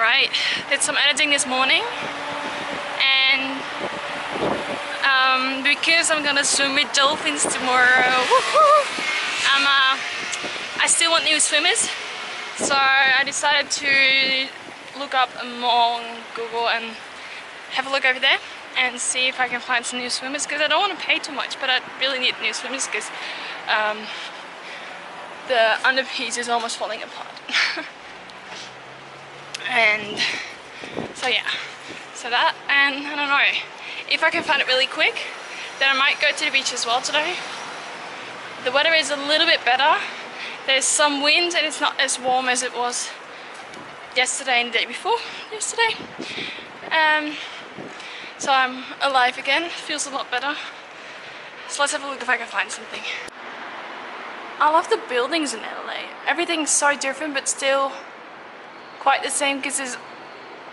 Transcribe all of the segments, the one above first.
Alright, did some editing this morning, and because I'm gonna swim with dolphins tomorrow, I still want new swimmers, so I decided to look up more on Google and have a look over there and see if I can find some new swimmers, because I don't want to pay too much, but I really need new swimmers because the underpiece is almost falling apart. And so yeah, so that, and I don't know, if I can find it really quick, then I might go to the beach as well today. The weather is a little bit better. There's some wind and it's not as warm as it was yesterday and the day before yesterday. So I'm alive again, feels a lot better. So let's have a look if I can find something. I love the buildings in LA. Everything's so different but still quite the same, because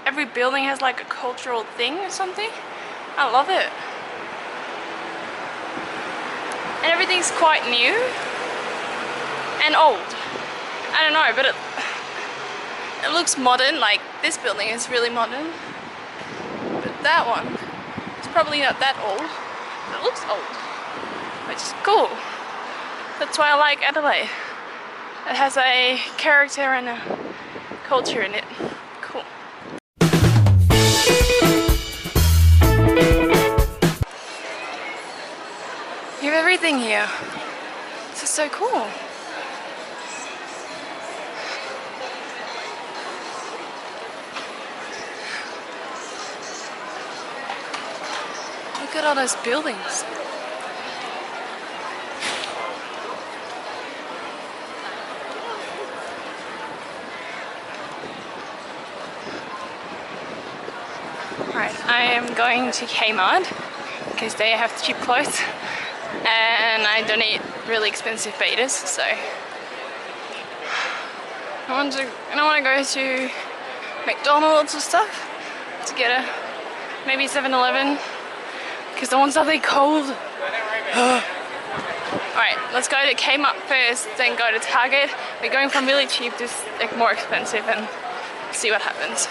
every building has like a cultural thing or something. I love it. And everything's quite new and old. I don't know, but it looks modern. Like this building is really modern, but that one is probably not that old. It looks old, which is cool. That's why I like Adelaide. It has a character and a culture in it. Cool. You have everything here. This is so cool. Look at all those buildings. Right, I am going to Kmart because they have cheap clothes and I don't eat really expensive betas, so I want to go to McDonald's or stuff to get a maybe 7-Eleven because I want something cold. Alright, let's go to Kmart first, then go to Target. We're going from really cheap to like more expensive and see what happens.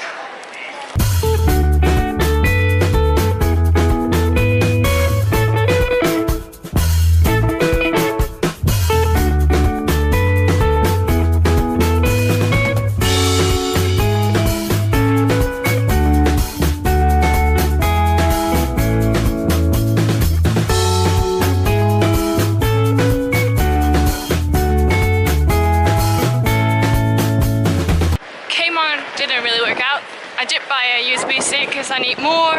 Because I need more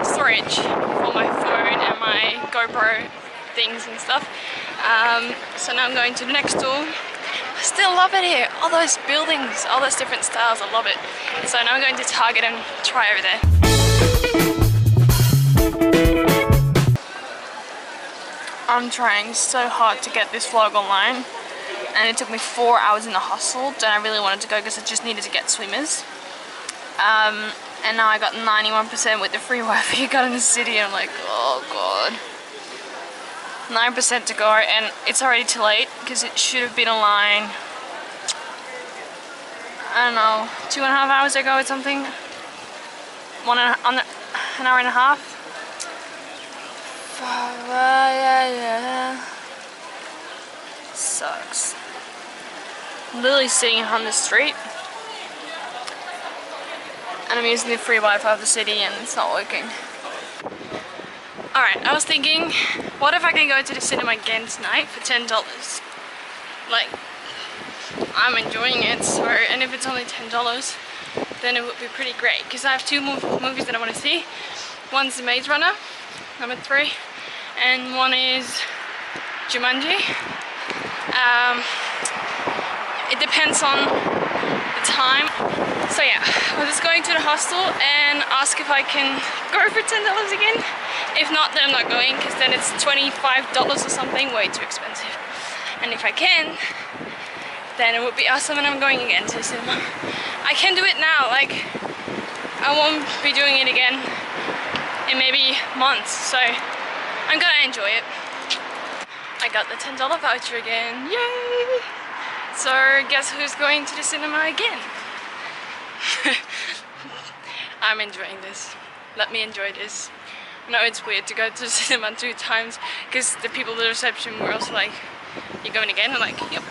storage for my phone and my GoPro things and stuff. So now I'm going to the next store. I still love it here. All those buildings, all those different styles, I love it. So now I'm going to Target and try over there. I'm trying so hard to get this vlog online, and it took me 4 hours in the hostel, and I really wanted to go because I just needed to get swimmers. And now I got 91% with the free Wi-Fi you got in the city. I'm like, oh god. 9% to go, and it's already too late because it should have been online, I don't know, 2.5 hours ago or something. An hour and a half. Sucks. I'm literally sitting on the street. And I'm using the free Wi-Fi of the city and it's not working. Alright, I was thinking, what if I can go to the cinema again tonight for $10? Like, I'm enjoying it, so, and if it's only $10, then it would be pretty great. Because I have two movies that I want to see. One's Maze Runner, number 3, and one is Jumanji. It depends on the time. So yeah, I'm just going to the hostel and ask if I can go for $10 again. If not, then I'm not going, because then it's $25 or something, way too expensive. And if I can, then it would be awesome and I'm going again to the cinema. I can do it now, like I won't be doing it again in maybe months, so I'm gonna enjoy it. I got the $10 voucher again, yay! So guess who's going to the cinema again? I'm enjoying this. Let me enjoy this. No, it's weird to go to the cinema 2 times because the people at the reception were also like, "You're going again?" I'm like, "Yep,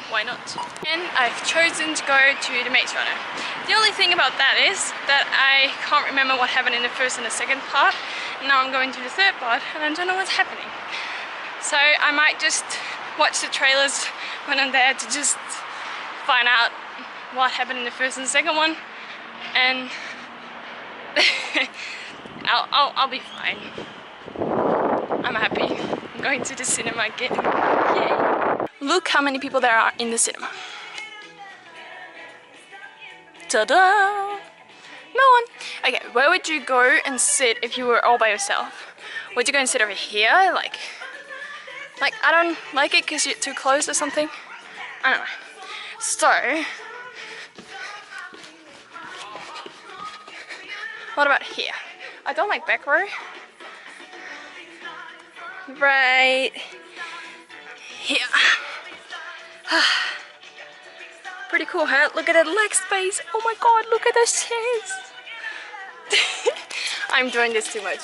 why not?" And I've chosen to go to the Maze Runner. The only thing about that is that I can't remember what happened in the first and the second part. And now I'm going to the third part and I don't know what's happening. So I might just watch the trailers when I'm there to just find out what happened in the first and second one, and I'll be fine. I'm happy. I'm going to the cinema again. Yay! Look how many people there are in the cinema. Ta-da! No one. Okay, where would you go and sit if you were all by yourself? Would you go and sit over here? Like I don't like it because you're too close or something. I don't know. So, what about here? I don't like back row. Right here. Pretty cool, huh? Look at that leg space. Oh my god, look at those chairs. I'm doing this too much.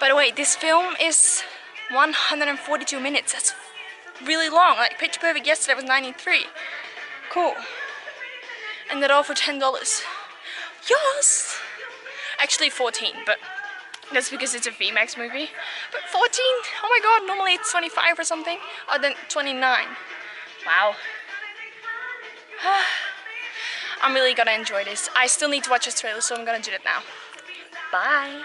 By the way, this film is 142 minutes. That's really long. Like Pitch Perfect yesterday was 93. Cool. And that all for $10. Yes! Actually 14, but that's because it's a VMAX movie. But 14? Oh my god, normally it's 25 or something. Or then 29. Wow. I'm really gonna enjoy this. I still need to watch this trailer, so I'm gonna do that now. Bye.